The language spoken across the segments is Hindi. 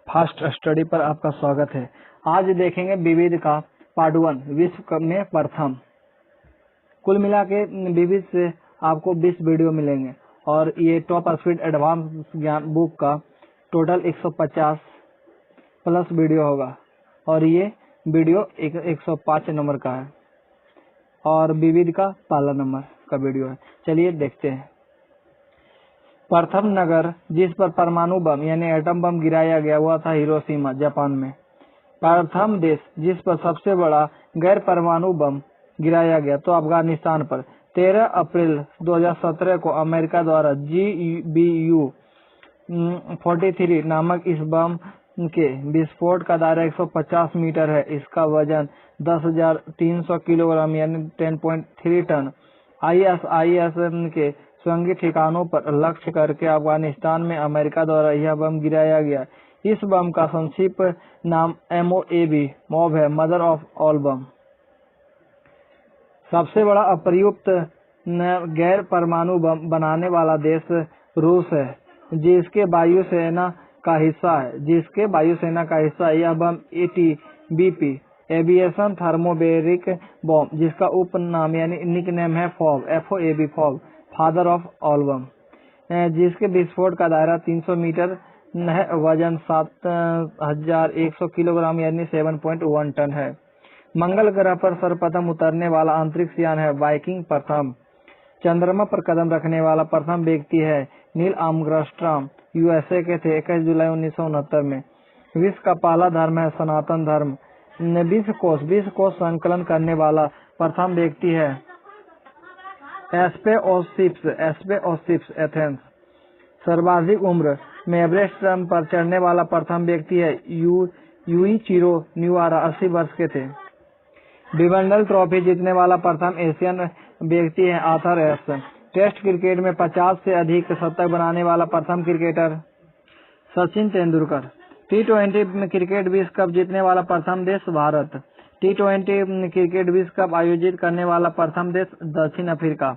फास्ट स्टडी पर आपका स्वागत है। आज देखेंगे विविध का पार्ट 1 विश्व में प्रथम। कुल मिला के विविध से आपको 20 वीडियो मिलेंगे और ये टॉप स्पीड एडवांस ज्ञान बुक का टोटल 150 प्लस वीडियो होगा और ये वीडियो 105 नंबर का है और विविध का पहला नंबर का वीडियो है। चलिए देखते हैं। प्रथम नगर जिस पर परमाणु बम यानी एटम बम गिराया गया हुआ था हिरोशिमा जापान में। प्रथम देश जिस पर सबसे बड़ा गैर परमाणु बम गिराया गया तो अफगानिस्तान पर 13 अप्रैल 2017 को अमेरिका द्वारा GBU 43 नामक इस बम के विस्फोट का दायरा 150 मीटर है। इसका वजन 10,300 किलोग्राम यानी 10.3 टन ISIS के स्वयं ठिकानों पर लक्ष्य करके अफगानिस्तान में अमेरिका द्वारा यह बम गिराया गया। इस बम का संक्षिप्त नाम MOAB है, मदर ऑफ ऑल बम। सबसे बड़ा अप्रयुक्त गैर परमाणु बम बनाने वाला देश रूस है, जिसके वायुसेना का हिस्सा है। यह बम ATBP एविएशन थर्मोबैरिक बम, जिसका उपनाम यानी निकनेम है FOAB फादर ऑफ ऑल बम, जिसके विस्फोट का दायरा 300 मीटर है, वजन 7,100 किलोग्राम यानी 7.1 टन है। मंगल ग्रह पर सर्वप्रथम उतरने वाला अंतरिक्ष यान है वाइकिंग प्रथम। चंद्रमा पर कदम रखने वाला प्रथम व्यक्ति है नील आर्मस्ट्रांग, USA के थे, 21 जुलाई 1969 में। विश्व का पहला धर्म है सनातन धर्म। विश्व कोश संकलन करने वाला प्रथम व्यक्ति है एस्पेओसिप्स एथेंस। सर्वाधिक उम्र में एवरेस्ट पर चढ़ने वाला प्रथम व्यक्ति है यूइचिरो निवारा, 80 वर्ष के थे। विंबलडन ट्रॉफी जीतने वाला प्रथम एशियन व्यक्ति है आर्थर एश। टेस्ट क्रिकेट में 50 से अधिक शतक बनाने वाला प्रथम cricketer Sachin Tendulkar. T20 cricket विश्व कप जीतने वाला प्रथम देश भारत। T20 क्रिकेट विश्व कप आयोजित करने वाला प्रथम देश दक्षिण अफ्रीका।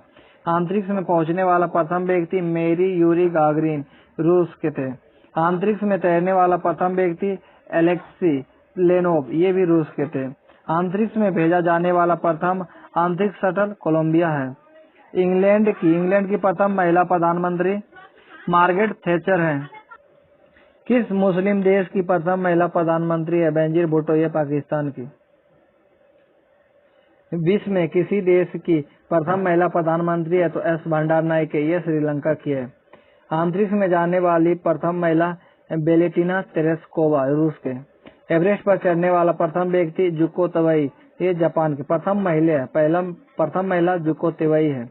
अंतरिक्ष में पहुंचने वाला प्रथम व्यक्ति मेरी यूरी गागरिन, रूस के थे। अंतरिक्ष में तैरने वाला प्रथम व्यक्ति एलेक्सी लेनोव, ये भी रूस के थे। अंतरिक्ष में भेजा जाने वाला प्रथम अंतरिक्ष शटल कोलंबिया है। इंग्लैंड की प्रथम महिला प्रधानमंत्री मार्गरेट थैचर है। किस मुस्लिम देश की प्रथम महिला प्रधानमंत्री है बेनजीर भुट्टो, ये पाकिस्तान की। विश्व में किसी देश की प्रथम महिला प्रधानमंत्री है तो S भंडारनायके, ये श्रीलंका की है। अंतरिक्ष में जाने वाली प्रथम महिला वेलेंटिना तेरेस्कोवा, रूस के। एवरेस्ट पर चढ़ने वाला प्रथम व्यक्ति जुको तबई, ये जापान की। प्रथम महिला जुको तबई है,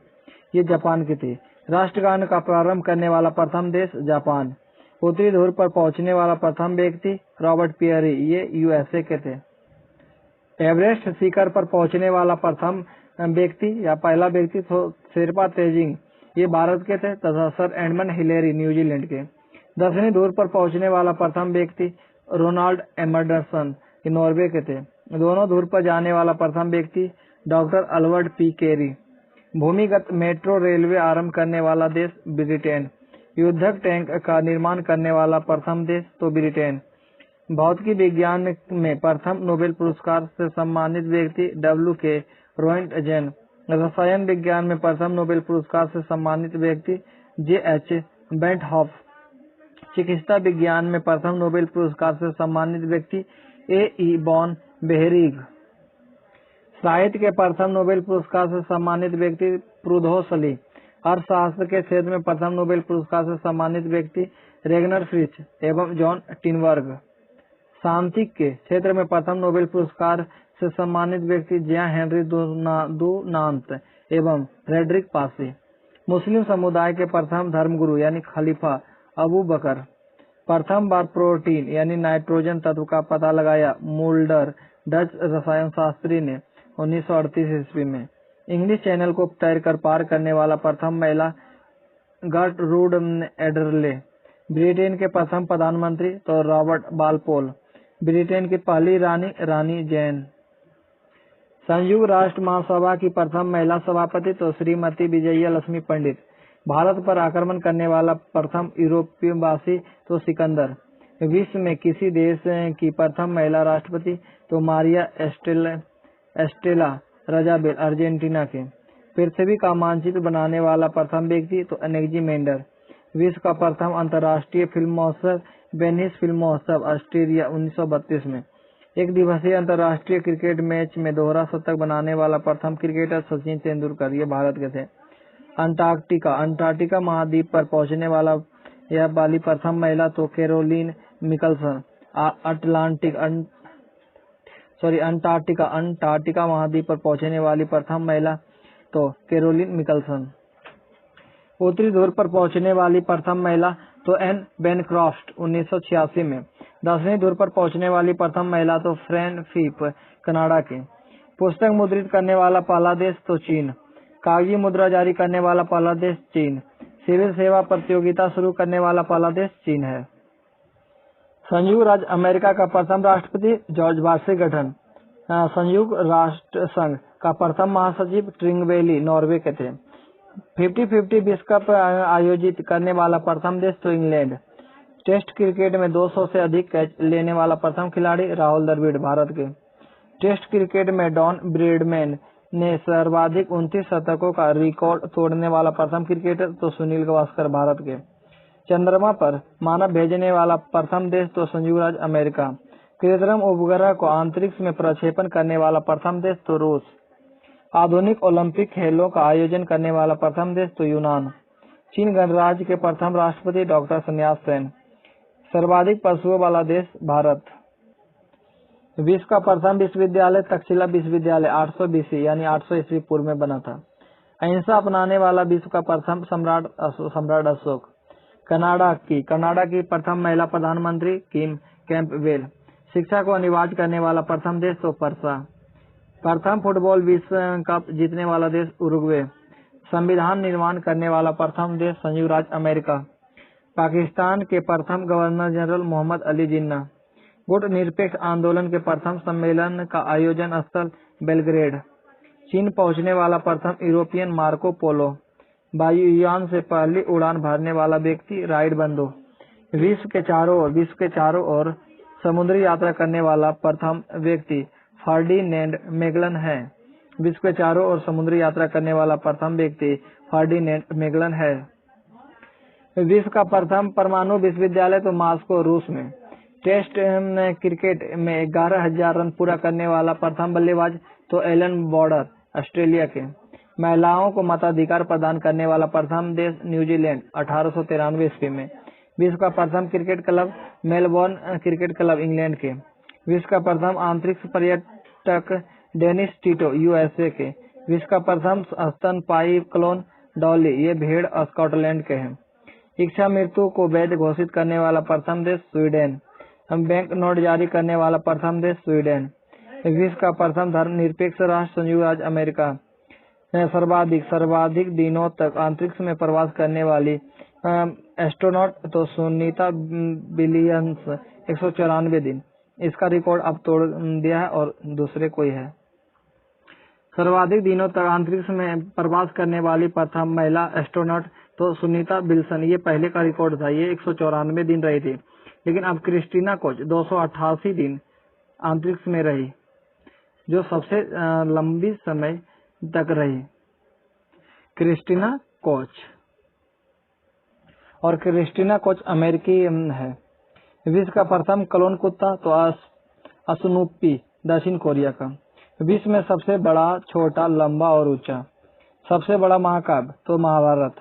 ये जापान की थी। राष्ट्रगान का प्रारंभ करने वाला प्रथम देश जापान। उत्तरी ध्रुव पर पहुंचने वाला प्रथम व्यक्ति रॉबर्ट पियरी, ये USA के थे। एवरेस्ट शिखर पर पहुंचने वाला प्रथम व्यक्ति या पहला व्यक्ति शेरपा तेजिंग, ये भारत के थे, तथा सर एडमंड हिलेरी, न्यूजीलैंड के। दक्षिणी ध्रुव पर पहुंचने वाला प्रथम व्यक्ति रोनाल्ड एमरसन, ये नॉर्वे के थे। दोनों ध्रुव पर जाने वाला प्रथम व्यक्ति डॉक्टर अल्बर्ट P. केरी। भूमिगत मेट्रो रेलवे आरंभ करने वाला देश ब्रिटेन। युद्धक टैंक का निर्माण करने वाला प्रथम देश तो ब्रिटेन। भौतिकी विज्ञान में प्रथम नोबेल पुरस्कार से सम्मानित व्यक्ति W.K. रोएंटजेन। रसायन विज्ञान में प्रथम नोबेल पुरस्कार से सम्मानित व्यक्ति J.H. बेंटहॉफ। चिकित्सा विज्ञान में प्रथम नोबेल पुरस्कार से सम्मानित व्यक्ति A.E. बॉन बेहरिग। साहित्य के प्रथम नोबेल पुरस्कार से सम्मानित व्यक्ति प्रुधोसली। अर्थशास्त्र के क्षेत्र में प्रथम नोबेल पुरस्कार से सम्मानित व्यक्ति रेगनर फ्रिच एवं जॉन टिनबर्ग। सांख्यिकी के क्षेत्र में प्रथम नोबेल पुरस्कार से सम्मानित व्यक्ति जिया हेनरी दुनांत एवं फ्रेडरिक पासी। मुस्लिम समुदाय के प्रथम धर्मगुरु यानी खलीफा अबू बकर। प्रथम बार प्रोटीन यानी नाइट्रोजन तत्व का पता लगाया मुल्डर, डच रसायन शास्त्री ने 1938 ईस्वी में। इंग्लिश चैनल को तैरकर पार करने वाला प्रथम महिला गर्टरूड एडरले। ब्रिटेन के प्रथम प्रधानमंत्री तो रॉबर्ट बालपोल। ब्रिटेन की पहली रानी जैन। संयुक्त राष्ट्र महासभा की प्रथम महिला सभापति तो श्रीमती विजया लक्ष्मी पंडित। भारत पर आक्रमण करने वाला प्रथम यूरोपीय वासी तो सिकंदर। विश्व में किसी देश की प्रथम महिला राष्ट्रपति तो मारिया एस्टेला रजाबेल अर्जेंटीना के। पृथ्वी का मानचित्र बनाने वाला प्रथम व्यक्ति तो एनेक्जिमेंडर। विश्व का प्रथम अंतर्राष्ट्रीय फिल्म महोत्सव वेनिस फिल्म महोत्सव ऑस्ट्रेलिया 1932 में। एक दिवसीय अंतर्राष्ट्रीय क्रिकेट मैच में दोहरा शतक बनाने वाला प्रथम क्रिकेटर सचिन तेंदुलकर, ये भारत के थे। अंटार्कटिका महाद्वीप पर पहुंचने वाली प्रथम महिला तो कैरोलिन मिकलसन। अंटार्कटिका महाद्वीप पर पहुंचने वाली प्रथम महिला तो कैरोलिन मिकलसन। उत्तरी ध्रुव पर पहुंचने वाली प्रथम महिला तो एन बेनक्रॉफ्ट 1986 में। दक्षिणी ध्रुव पर पहुंचने वाली प्रथम महिला तो फ्रेन फिप कनाडा के। पुस्तक मुद्रित करने वाला पहला देश तो चीन। कागजी मुद्रा जारी करने वाला पहला देश चीन। सिविल सेवा प्रतियोगिता शुरू करने वाला पहला देश चीन है। संयुक्त राज्य अमेरिका का प्रथम राष्ट्रपति जॉर्ज वार्षिक गठन। संयुक्त राष्ट्र संघ का प्रथम महासचिव ट्रिंगवेली नॉर्वे के थे। 50-50 विश्व कप आयोजित करने वाला प्रथम देश तो इंग्लैंड। टेस्ट क्रिकेट में 200 से अधिक कैच लेने वाला प्रथम खिलाड़ी राहुल द्रविड़ भारत के। टेस्ट क्रिकेट में डॉन ब्रैडमैन ने सर्वाधिक 29 शतकों का रिकॉर्ड तोड़ने वाला प्रथम क्रिकेटर तो सुनील गावस्कर भारत के। चंद्रमा पर मानव भेजने वाला प्रथम देश तो संयुक्त राज्य अमेरिका। कृत्रिम उपग्रह को अंतरिक्ष में प्रक्षेपण करने वाला प्रथम देश तो रूस। आधुनिक ओलंपिक खेलों का आयोजन करने वाला प्रथम देश तो यूनान। चीन गणराज्य के प्रथम राष्ट्रपति डॉक्टर सन्यास सेन। सर्वाधिक पशुओं वाला देश भारत। विश्व का प्रथम विश्वविद्यालय तक्षशिला विश्वविद्यालय 800 BC यानी 800 ईस्वी पूर्व में बना था। अहिंसा अपनाने वाला विश्व का प्रथम सम्राट अशोक। कनाडा की प्रथम महिला प्रधानमंत्री किम कैंपबेल। शिक्षा को अनिवार्य करने वाला प्रथम देश तो परसा। प्रथम फुटबॉल विश्व कप जीतने वाला देश उरुग्वे। संविधान निर्माण करने वाला प्रथम देश संयुक्त राज्य अमेरिका। पाकिस्तान के प्रथम गवर्नर जनरल मोहम्मद अली जिन्ना। गुट निरपेक्ष आंदोलन के प्रथम सम्मेलन का आयोजन स्थल बेलग्रेड। चीन पहुंचने वाला प्रथम यूरोपियन मार्को पोलो। वायुयान से पहली उड़ान भरने वाला व्यक्ति राइड बंदो। विश्व के चारों ओर समुद्री यात्रा करने वाला प्रथम व्यक्ति फर्डिनेंड मैगलन है। विश्व के चारों ओर समुद्री यात्रा करने वाला प्रथम व्यक्ति फर्डिनेंड मैगलन है। विश्व का प्रथम परमाणु विश्वविद्यालय तो मॉस्को रूस में। टेस्ट क्रिकेट में 11,000 रन पूरा करने वाला प्रथम बल्लेबाज तो एलन बॉर्डर ऑस्ट्रेलिया के। महिलाओं को मताधिकार प्रदान करने वाला प्रथम देश न्यूजीलैंड 1893 ईस्वी में। विश्व का प्रथम cricket club Melbourne cricket club England के। विश्व का प्रथम अंतरिक्ष पर्यटक डेनिस टिटो यूएसए के। विश्व का प्रथम स्तनपायी क्लोन डॉली, ये भेड़ स्कॉटलैंड के हैं। इच्छा मृत्यु को वैध घोषित करने वाला प्रथम देश स्वीडन। बैंक नोट जारी करने वाला प्रथम देश स्वीडन। विश्व का प्रथम धर्मनिरपेक्ष राष्ट्र संयुक्त राज्य अमेरिका। सर्वाधिक दिनों तक अंतरिक्ष में प्रवास करने वाली एस्ट्रोनॉट तो सुनीता विलियम्स 194 दिन। इसका रिकॉर्ड अब तोड़ दिया है और दूसरे कोई है। सर्वाधिक दिनों तक अंतरिक्ष में प्रवास करने वाली प्रथम महिला एस्ट्रोनॉट तो सुनीता विल्सन, ये पहले का रिकॉर्ड था, ये 194 दिन रही थी। लेकिन अब क्रिस्टीना कोच 288 दिन अंतरिक्ष में रही, जो सबसे लंबी समय तक रही क्रिस्टीना कोच। और क्रिस्टीना कोच अमेरिकी है। विश्व का प्रथम क्लोन कुत्ता तो स्नूपी दक्षिण कोरिया का। विश्व में सबसे बड़ा, छोटा, लंबा और ऊंचा। सबसे बड़ा महाकाव्य तो महाभारत।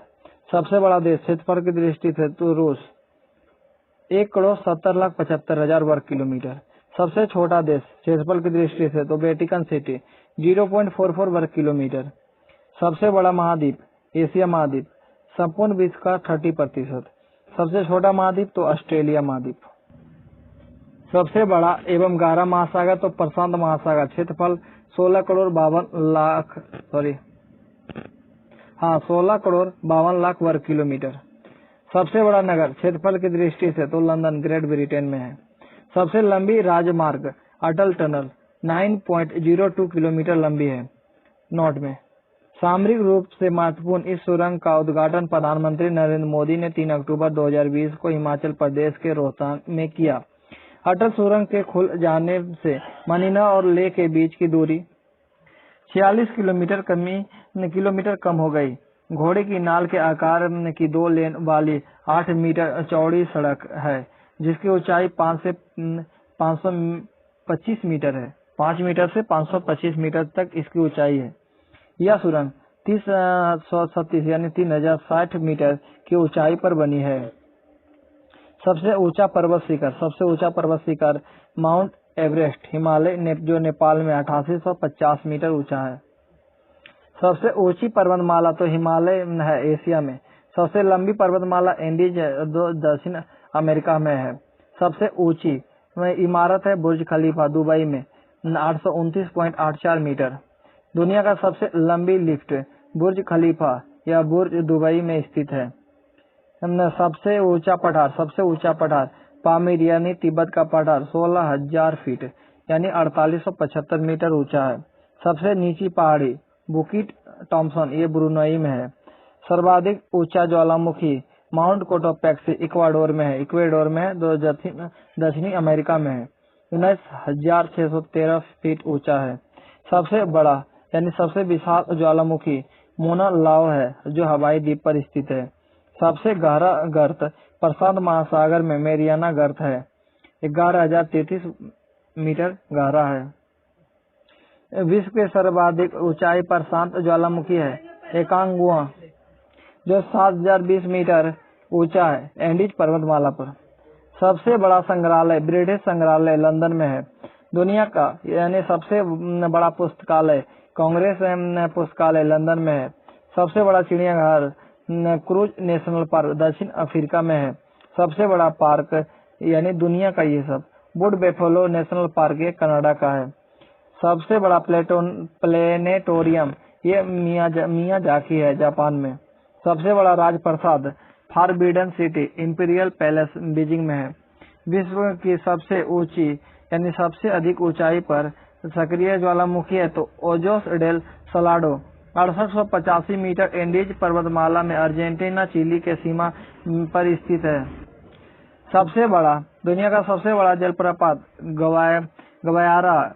सबसे बड़ा देश क्षेत्रफल की दृष्टि से तो रूस 1,70,75,000 वर्ग किलोमीटर। सबसे छोटा देश क्षेत्रफल की दृष्टि से तो वेटिकन सिटी 0.44 वर्ग किलोमीटर। सबसे बड़ा महाद्वीप एशिया महाद्वीप, संपूर्ण विश्व का 30%। सबसे छोटा महाद्वीप तो ऑस्ट्रेलिया महाद्वीप। सबसे बड़ा एवं गहरा महासागर तो प्रशांत महासागर, क्षेत्रफल 16 करोड़ 52 लाख वर्ग किलोमीटर। सबसे बड़ा नगर क्षेत्रफल की दृष्टि से तो लंदन ग्रेट ब्रिटेन में है। सबसे लंबी राजमार्ग अटल टनल 9.02 किलोमीटर लंबी है नॉट में। सामरिक रूप से महत्वपूर्ण इस सुरंग का उद्घाटन प्रधानमंत्री नरेंद्र मोदी ने 3 अक्टूबर 2020 को हिमाचल प्रदेश के रोहतांग में किया। अटल सुरंग के खुल जाने से मनीला और लेह के बीच की दूरी 46 किलोमीटर कम हो गई। घोड़े की नाल के आकार की 2 लेन वाली 8 मीटर चौड़ी सड़क है, जिसकी ऊंचाई 5 से 525 मीटर है। 5 मीटर से 525 मीटर तक इसकी ऊंचाई है। यह सुरंग 337 यानी 3060 मीटर की ऊंचाई पर बनी है। सबसे ऊंचा पर्वत शिखर माउंट एवरेस्ट हिमालय जो नेपाल में 8850 मीटर ऊंचा है। सबसे ऊंची पर्वतमाला तो हिमालय है एशिया में। सबसे लंबी पर्वतमाला एंडीज दक्षिण अमेरिका में है। सबसे ऊंची इमारत है बुर्ज खलीफा दुबई में 829.84 मीटर। दुनिया का सबसे लंबी लिफ्ट बुर्ज खलीफा या बुर्ज दुबई में स्थित है। सबसे ऊंचा पठार पामीर यानी तिब्बत का पठार 16,000 फीट यानी 4875 मीटर ऊंचा है। सबसे नीची पहाड़ी बुकिट थॉम्सन ये ब्रुनई में है। सर्वाधिक ऊंचा ज्वालामुखी माउंट कोटोपैक्सी इक्वाडोर में है जो दक्षिणी अमेरिका में है। 19,613 फीट ऊंचा है। सबसे बड़ा यानी सबसे विशाल ज्वालामुखी मोना लाओ है जो हवाई द्वीप पर स्थित है। सबसे गहरा गर्त प्रशांत महासागर में मेरियाना गर्त है, 11,033 मीटर गहरा है। विश्व के सर्वाधिक ऊंचाई पर शांत ज्वालामुखी है एकांगुआ जो 7,020 मीटर ऊंचा है एंडीज पर्वतमाला पर। सबसे बड़ा संग्रहालय ब्रिटिश संग्रहालय लंदन में है। दुनिया का यानी सबसे बड़ा पुस्तकालय कांग्रेस पुस्तकालय लंदन में है। सबसे बड़ा चिड़ियाघर क्रूज नेशनल पार्क दक्षिण अफ्रीका में है। सबसे बड़ा पार्क यानी दुनिया का ये सब वुड बेफेलो नेशनल पार्क ये कनाडा का है। सबसे बड़ा प्लेनेटोरियम ये मियाजाकी है जापान में। सबसे बड़ा राजप्रासाद Forbidden City Imperial Palace Beijing में है। विश्व की सबसे ऊंची यानी सबसे अधिक ऊंचाई पर सक्रिय ज्वालामुखी है तो Ojos del Salado 6885 metre Andes पर्वतमाला में अर्जेंटीना चिली के सीमा पर स्थित है। दुनिया का सबसे बड़ा जलप्रपात गवायारा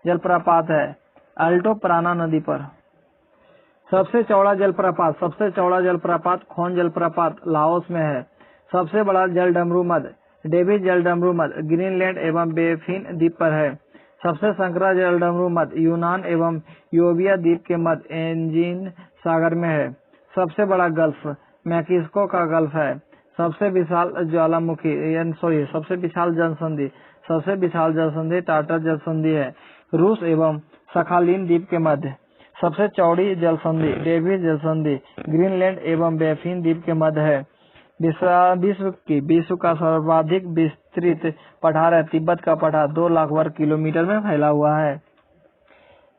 जलप्रपात है अल्टो प्राना नदी पर। सबसे चौड़ा जलप्रपात खोन जलप्रपात लाओस में है। सबसे बड़ा जलडमरू मद डेविस जलडमरू मद ग्रीनलैंड एवं बेफिन द्वीप पर है। सबसे संकरा जलडमरू मद यूनान एवं योविया द्वीप के मध्य एंजीन सागर में है। सबसे बड़ा गल्फ मैक्सिको का गल्फ है। सबसे विशाल जलसंधि टाटा जलसंधि है रूस एवं सखालिन द्वीप के मध्य। सबसे चौड़ी जलसंधि डेविस जलसंधि ग्रीनलैंड एवं बेफिन द्वीप के मध्य है। विश्व का सर्वाधिक विस्तृत पठार है तिब्बत का पठार 2 लाख वर्ग किलोमीटर में फैला हुआ है।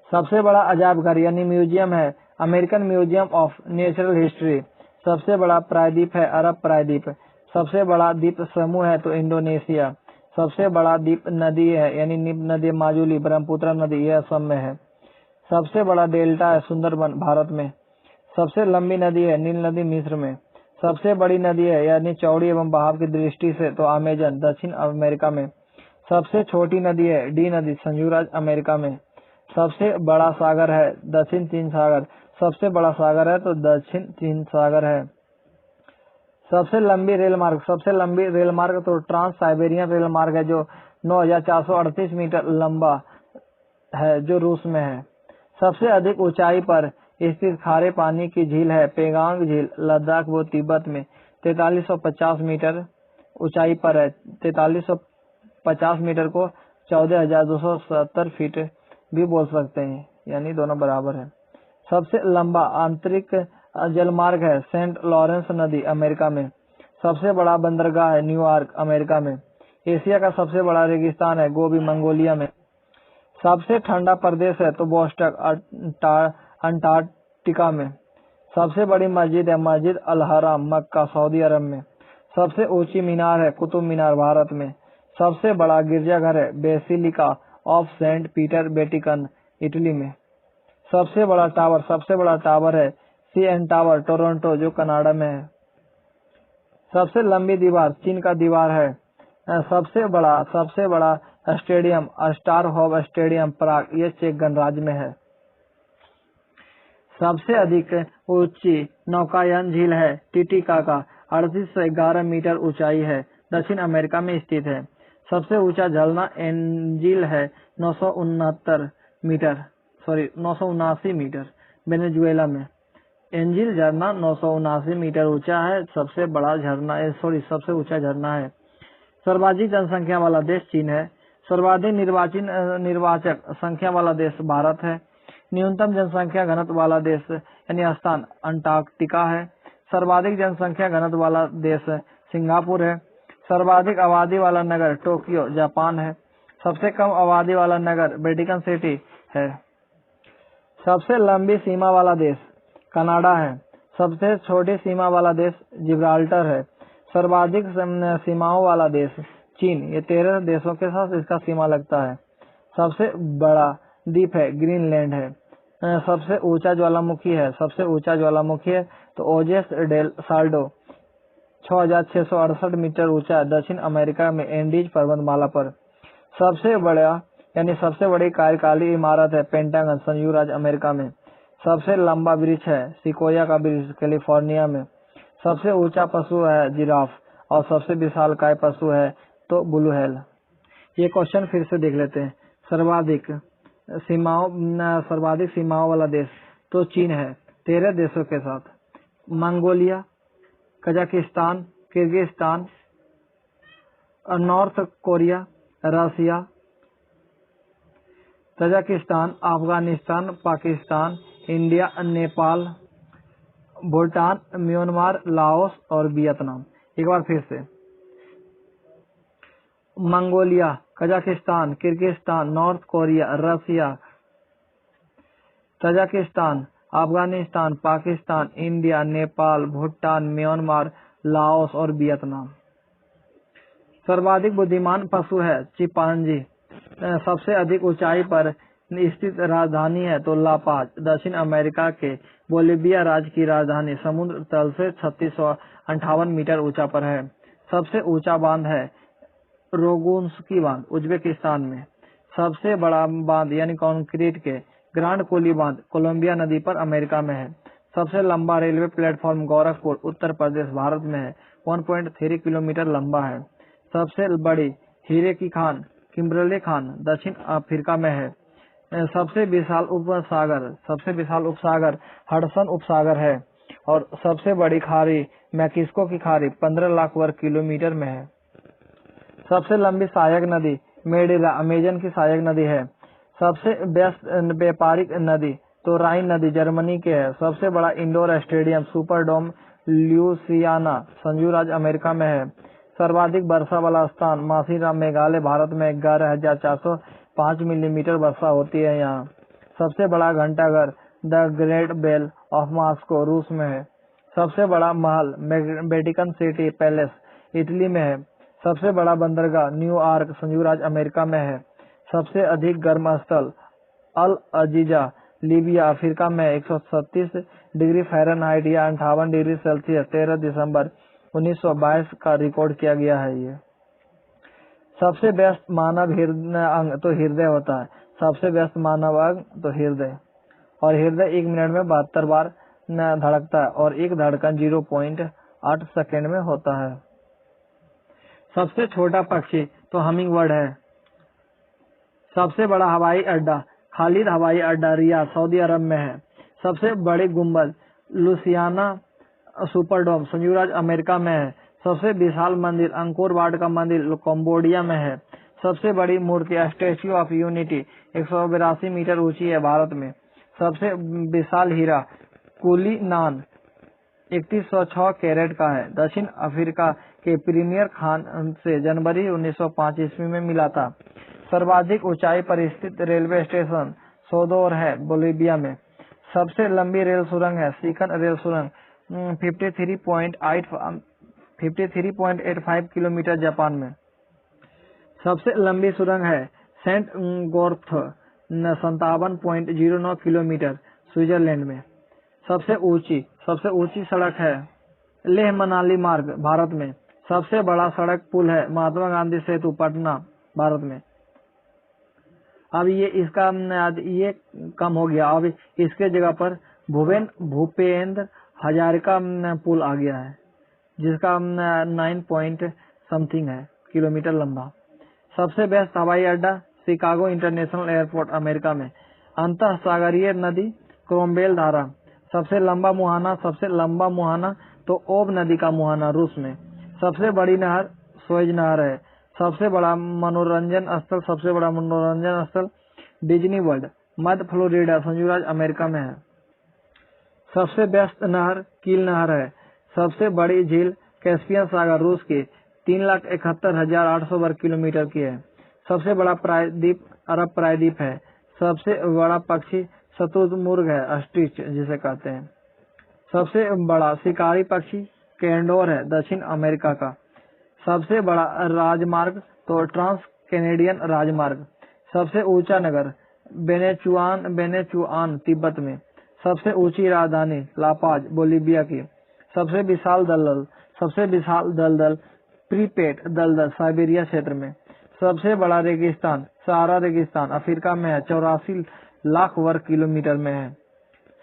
सबसे बड़ा अजायब घर यानी म्यूजियम है American museum of natural history. सबसे बड़ा प्रायद्वीप है अरब प्रायद्वीप। सबसे बड़ा द्वीप समूह है तो इंडोनेशिया। सबसे बड़ा द्वीप नदी है यानी नीब नदी माजुली ब्रह्मपुत्र नदी यह असम में है। सबसे बड़ा डेल्टा है सुंदरबन भारत में। सबसे लंबी नदी है नील नदी मिस्र में। सबसे बड़ी नदी है यानी चौड़ी एवं बहाव की दृष्टि से तो अमेजन दक्षिण अमेरिका में। सबसे छोटी नदी है डी नदी संयुक्त राज्य अमेरिका में। सबसे बड़ा सागर है दक्षिण चीन सागर। सबसे बड़ा सागर है तो दक्षिण चीन सागर है। सबसे लंबी रेल मार्ग तो ट्रांस साइबेरियन रेल मार्ग है जो 9,438 मीटर लंबा है जो रूस में है। सबसे अधिक ऊंचाई पर स्थित खारे पानी की झील है पेगांग झील लद्दाख वो तिब्बत में 4350 मीटर ऊंचाई पर है। 4350 मीटर को 14,270 फीट भी बोल सकते हैं यानी दोनों बराबर है। सबसे लंबा आंतरिक जलमार्ग है सेंट लॉरेंस नदी अमेरिका में। सबसे बड़ा बंदरगाह है न्यूयॉर्क अमेरिका में। एशिया का सबसे बड़ा रेगिस्तान है गोबी मंगोलिया में। सबसे ठंडा प्रदेश है तो बोस्टक अंटार्कटिका में। सबसे बड़ी मस्जिद है मस्जिद अल हराम मक्का सऊदी अरब में। सबसे ऊंची मीनार है कुतुब मीनार भारत में। सबसे बड़ा गिरजाघर है basilica of saint Peter Vatican Italy में। सबसे बड़ा टावर है CN टावर टोरंटो जो कनाडा में है। सबसे लंबी दीवार चीन का दीवार है। सबसे बड़ा स्टेडियम स्टार होव स्टेडियम प्राग ये चेक गणराज्य में है। सबसे अधिक ऊंची नौकायन झील है टिटिकाका 3811 मीटर ऊंचाई है, दक्षिण अमेरिका में स्थित है। सबसे ऊंचा झरना एंजिल है 979 मीटर वेनेजुएला में। एंजिल झरना 979 मीटर ऊंचा है, सबसे ऊंचा झरना है। सर्वाधिक जनसंख्या वाला देश चीन है। सर्वाधिक निर्वाचक संख्या वाला देश भारत है। न्यूनतम जनसंख्या घनत्व वाला देश यानी स्थान अंटार्कटिका है। सर्वाधिक जनसंख्या घनत्व वाला देश सिंगापुर है। सर्वाधिक आबादी वाला नगर टोक्यो जापान है। सबसे कम आबादी वाला नगर वेटिकन सिटी है। सबसे लंबी सीमा वाला देश कनाडा है। सबसे छोटी सीमा वाला देश जिब्राल्टर है। सर्वाधिक सीमाओं वाला देश चीन, ये 13 देशों के साथ इसका सीमा लगता है। सबसे बड़ा द्वीप है ग्रीनलैंड है। सबसे ऊंचा ज्वालामुखी है तो ओजेस डेल साल्डो 6668 मीटर ऊंचा दक्षिण अमेरिका में एंडीज पर्वतमाला पर। सबसे बड़ी कार्यकाली इमारत है पेंटागन संयुक्त राज्य अमेरिका में। सबसे लंबा वृक्ष है सिकोया का वृक्ष कैलिफोर्निया में। सबसे ऊंचा पशु है जिराफ और सबसे विशालकाय पशु है तो ब्लू व्हेल। ये क्वेश्चन फिर से देख लेते हैं। सर्वाधिक सीमाओं वाला देश तो चीन है 13 देशों के साथ। Mongolia, Kazakhstan, Kyrgyzstan, North Korea, Russia, Tajikistan, Afghanistan, Pakistan, India, Nepal, Bhutan, Myanmar, Laos और वियतनाम। एक बार फिर से Mongolia, Kazakhstan, Kyrgyzstan, North Korea, Russia, Tajikistan, Afghanistan, Pakistan, India, Nepal, Bhutan, Myanmar, Laos और वियतनाम। सर्वाधिक बुद्धिमान पशु है चिंपांजी। सबसे अधिक ऊंचाई पर स्थित राजधानी है तो ला पाज, दक्षिण अमेरिका के बोलिविया राज्य की राजधानी समुद्र तल से 3658 मीटर ऊंचा पर है। सबसे ऊंचा बांध है रोगुंस्की बांध उज्बेकिस्तान में। सबसे बड़ा बांध यानी कंक्रीट के ग्रांड कोली बांध कोलंबिया नदी पर अमेरिका में है। सबसे लंबा रेलवे प्लेटफॉर्म गोरखपुर उत्तर प्रदेश भारत में है, 1.3 किलोमीटर लंबा है। सबसे बड़ी हीरे की खान किम्बरले खान दक्षिण अफ्रीका में है। सबसे विशाल उपसागर हडसन उपसागर है और सबसे बड़ी खाड़ी मैक्सिको की खाड़ी 15 लाख वर्ग किलोमीटर में है। सबसे लंबी सहायक नदी मेडिला अमेजन की सहायक नदी है। सबसे व्यस्त व्यापारिक नदी तो राइन नदी जर्मनी के है। सबसे बड़ा इंडोर स्टेडियम सुपरडोम ल्यूसियाना संयुक्त राज्य अमेरिका में है। सर्वाधिक वर्षा वाला स्थान मासीराम मेघालय भारत में 11,405 मिलीमीटर वर्षा होती है यहाँ। सबसे बड़ा घंटाघर the Great Bell of Moscow रूस में है। सबसे बड़ा महल वेटिकन सिटी पैलेस इटली में है। सबसे बड़ा बंदरगाह न्यूयॉर्क संयुक्त राज्य अमेरिका में है। सबसे अधिक गर्म स्थल अल अजीजा लीबिया अफ्रीका में 137 डिग्री फ़ारेनहाइट या 58 डिग्री सेल्सियस 13 दिसंबर 1922 का रिकॉर्ड किया गया है। ये सबसे व्यस्त मानव अंग तो हृदय होता है। सबसे व्यस्त मानव अंग तो हृदय, और हृदय 1 मिनट में 72 बार धड़कता है और एक धड़कन 0.8 सेकेंड में होता है। सबसे छोटा पक्षी तो हमिंग बर्ड है। सबसे बड़ा हवाई अड्डा खालिद हवाई अड्डा रियाद सऊदी अरब में है। सबसे बड़ी गुम्बद लुसियाना सुपरडोम संयुक्त राज्य अमेरिका में है। सबसे विशाल मंदिर अंकोर वाट का मंदिर कंबोडिया में है। सबसे बड़ी मूर्ति स्टैच्यू ऑफ यूनिटी 182 मीटर ऊंची है भारत में। सबसे विशाल हीरा कुलीनान 3106 कैरेट का है, दक्षिण अफ्रीका के प्रीमियर खान से जनवरी 1905 ईस्वी में मिला था। सर्वाधिक ऊंचाई पर स्थित रेलवे स्टेशन सोदोर है बोलिविया में। सबसे लंबी रेल सुरंग है सीकन रेल सुरंग 53.85 किलोमीटर जापान में। सबसे लंबी सुरंग है सेंट गोर्थ 57.09 किलोमीटर। स्विट्जरलैंड में सबसे ऊंची सड़क है लेह मनाली मार्ग, भारत में। सबसे बड़ा सड़क पुल है महात्मा गांधी सेतु, पटना, भारत में। अब ये कम हो गया। अब इसके जगह पर भूपेंद्र हजारिका पुल आ गया है, जिसका 9 पॉइंट समथिंग है किलोमीटर लंबा। सबसे बेस्ट हवाई अड्डा शिकागो इंटरनेशनल एयरपोर्ट, अमेरिका में। अंतः सागरीय नदी क्रोमबेल धारा। सबसे लंबा मुहाना तो ओब नदी का मुहाना, रूस में। सबसे बड़ी नहर स्वेज नहर है। सबसे बड़ा मनोरंजन स्थल डिज्नी वर्ल्ड, मध्य फ्लोरिडा, संयुक्त राज्य अमेरिका में है। सबसे व्यस्त नहर कील नहर है। सबसे बड़ी झील कैस्पियन सागर, रूस की 3,71,800 वर्ग किलोमीटर की है। सबसे बड़ा प्रायद्वीप अरब प्रायद्वीप है। सबसे बड़ा पक्षी शतुरमुर्ग है, ऑस्ट्रिच जिसे कहते हैं। सबसे बड़ा शिकारी पक्षी कैंडोर है, दक्षिण अमेरिका का। सबसे बड़ा राजमार्ग तो ट्रांस कैनेडियन राजमार्ग। सबसे ऊंचा नगर बेनेचुआन, तिब्बत में। सबसे ऊंची राजधानी लापाज, बोलीविया की। सबसे विशाल दलदल प्रीपेट दलदल, साइबेरिया क्षेत्र में। सबसे बड़ा रेगिस्तान सहारा रेगिस्तान, अफ्रीका में है, 84 लाख वर्ग किलोमीटर में है।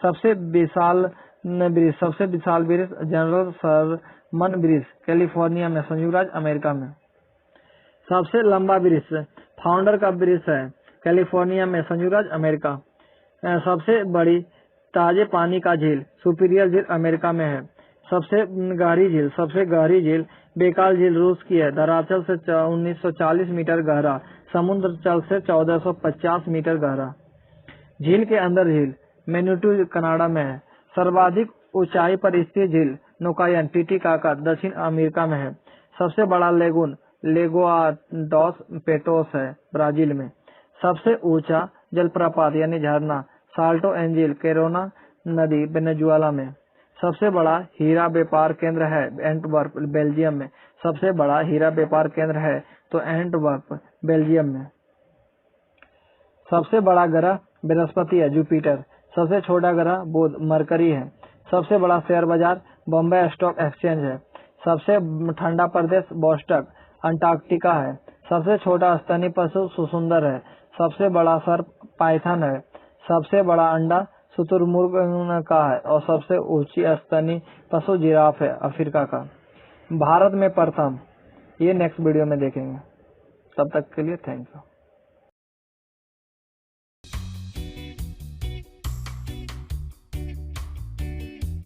सबसे विशाल bridge General Sherman bridge, California में, संयुक्त राज्य अमेरिका में। सबसे लंबा ब्रिज फाउंडर का ब्रिज है, कैलिफोर्निया में, संयुक्त राज्य अमेरिका। सबसे बड़ी ताजे पानी का झील सुपीरियर झील, अमेरिका में है। सबसे गहरी झील बेकाल झील, रूस की है। दराचल से 1940 मीटर गहरा, समुद्र तल से 1450 मीटर गहरा। झील के अंदर झील मैन्यूटू, कनाडा में है। सर्वाधिक ऊंचाई पर स्थित झील नौकायन, टिटिकाका, दक्षिण अमेरिका में है। सबसे बड़ा लेगून लेगोआ डॉस पेटोस है, ब्राजील में। सबसे ऊंचा जलप्रपात यानी झरना साल्टो एंजिल, कैरोना नदी, वेनेजुएला में। सबसे बड़ा हीरा व्यापार केंद्र है एंटवर्प, बेल्जियम में। सबसे बड़ा हीरा व्यापार केंद्र है तो एंटवर्प, बेल्जियम में। सबसे बड़ा ग्रह बृहस्पति है, जुपिटर। सबसे छोटा ग्रह बुध, मरकरी है। सबसे बड़ा शेयर बाजार बॉम्बे स्टॉक एक्सचेंज है। सबसे ठंडा प्रदेश बोस्टक, अंटार्कटिका है। सबसे छोटा स्तनी पशु सुसुंदर है। सबसे बड़ा सर्प पाइथन है। सबसे बड़ा अंडा शुतुरमुर्ग का है और सबसे ऊंची स्तनी पशु जिराफ है, अफ्रीका का। भारत में प्रथम, ये नेक्स्ट वीडियो में देखेंगे। तब तक के लिए थैंक यू।